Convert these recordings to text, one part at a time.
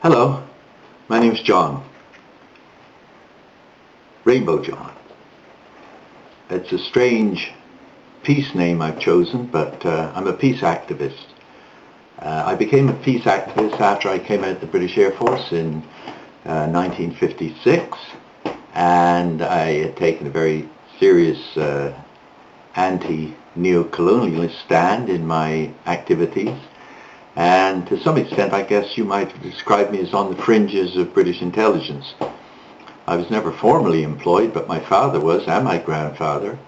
Hello, my name's John. Rainbow John. It's a strange peace name I've chosen, but I'm a peace activist. I became a peace activist after I came out of the British Air Force in 1956, and I had taken a very serious anti-neo-colonialist stand in my activities. And to some extent, I guess you might describe me as on the fringes of British intelligence. I was never formally employed, but my father was, and my grandfather.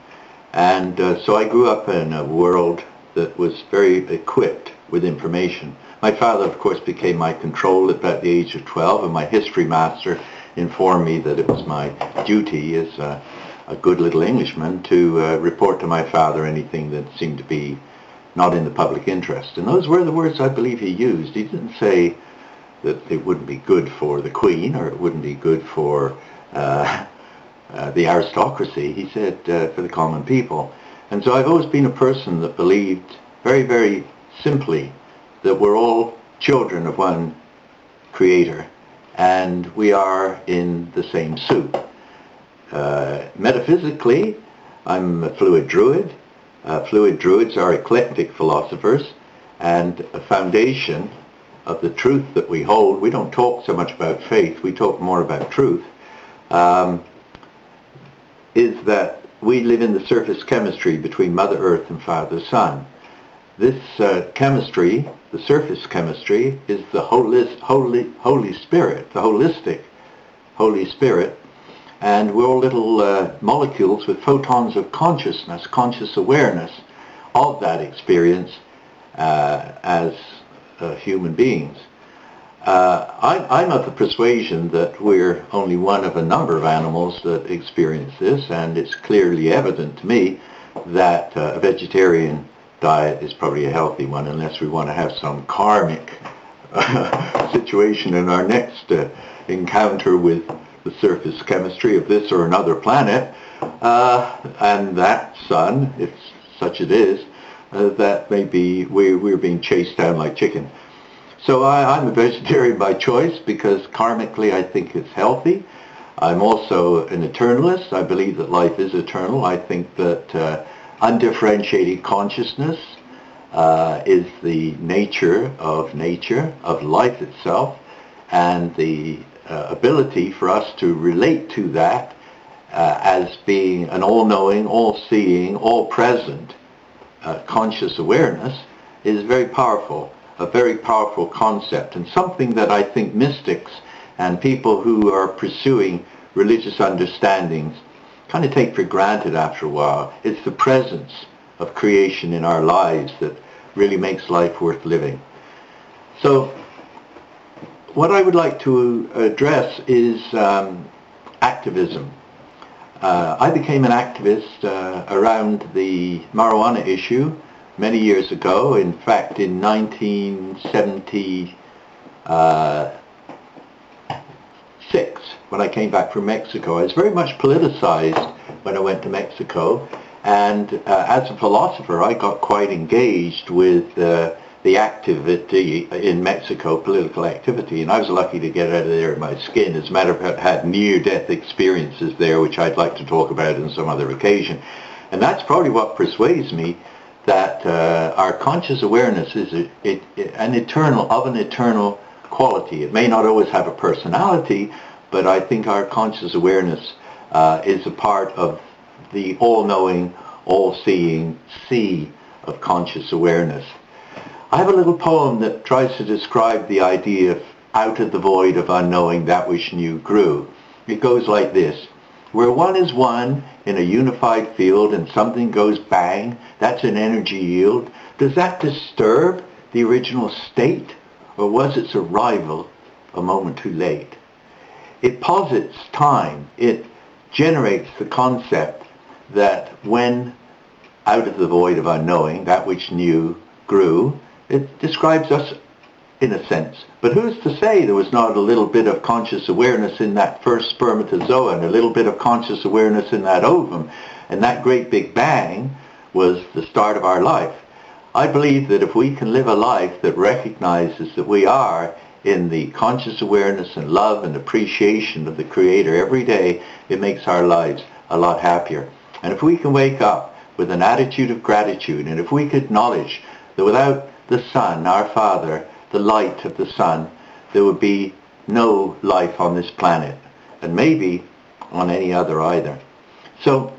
And so I grew up in a world that was very equipped with information. My father, of course, became my control at about the age of 12, and my history master informed me that it was my duty as a good little Englishman to report to my father anything that seemed to be not in the public interest. And those were the words I believe he used. He didn't say that it wouldn't be good for the Queen or it wouldn't be good for the aristocracy. He said for the common people. And so I've always been a person that believed very, very simply that we're all children of one creator and we are in the same soup. Metaphysically, I'm a fluid druid. Fluid druids are eclectic philosophers, and a foundation of the truth that we hold, we don't talk so much about faith, we talk more about truth, is that we live in the surface chemistry between Mother Earth and Father Sun. This chemistry, the surface chemistry, is the Holy Spirit, the holistic Holy Spirit. And we're all little molecules with photons of consciousness, conscious awareness of that experience as human beings. I'm of the persuasion that we're only one of a number of animals that experience this, and it's clearly evident to me that a vegetarian diet is probably a healthy one, unless we want to have some karmic situation in our next encounter with the surface chemistry of this or another planet, and that sun, if such it is, that maybe we're being chased down like chicken. So I'm a vegetarian by choice because karmically I think it's healthy. I'm also an eternalist. I believe that life is eternal. I think that undifferentiated consciousness is the nature, of life itself, and the ability for us to relate to that as being an all-knowing, all-seeing, all-present conscious awareness is very powerful, a very powerful concept, and something that I think mystics and people who are pursuing religious understandings kind of take for granted after a while. It's the presence of creation in our lives that really makes life worth living. So what I would like to address is activism. I became an activist around the marijuana issue many years ago. In fact, in 1976, when I came back from Mexico. I was very much politicized when I went to Mexico, and as a philosopher I got quite engaged with the activity in Mexico, political activity, and I was lucky to get out of there in my skin. As a matter of fact, I had near-death experiences there, which I'd like to talk about on some other occasion. And that's probably what persuades me that our conscious awareness is an eternal quality. It may not always have a personality, but I think our conscious awareness is a part of the all-knowing, all-seeing sea of conscious awareness. I have a little poem that tries to describe the idea of out of the void of unknowing that which new grew. It goes like this: where one is one in a unified field and something goes bang, that's an energy yield. Does that disturb the original state, or was its arrival a moment too late? It posits time. It generates the concept that when out of the void of unknowing that which new grew, it describes us in a sense. But who's to say there was not a little bit of conscious awareness in that first spermatozoa and a little bit of conscious awareness in that ovum, and that great big bang was the start of our life. I believe that if we can live a life that recognizes that we are in the conscious awareness and love and appreciation of the Creator every day, it makes our lives a lot happier. And if we can wake up with an attitude of gratitude, and if we could acknowledge that without the sun, our Father, the light of the sun, there would be no life on this planet, and maybe on any other either. So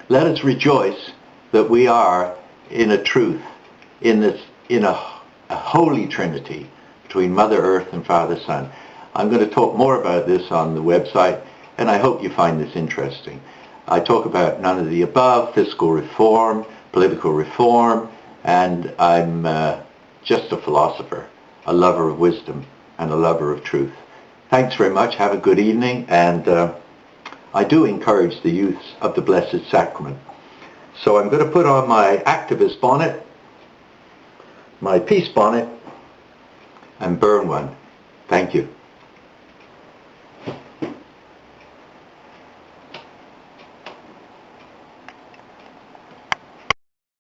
let us rejoice that we are in a truth, in a holy trinity between Mother Earth and Father Sun. I'm going to talk more about this on the website, and I hope you find this interesting. I talk about none of the above, fiscal reform, political reform, and I'm just a philosopher, a lover of wisdom, and a lover of truth. Thanks very much. Have a good evening, and I do encourage the use of the Blessed Sacrament. So I'm going to put on my activist bonnet, my peace bonnet, and burn one. Thank you.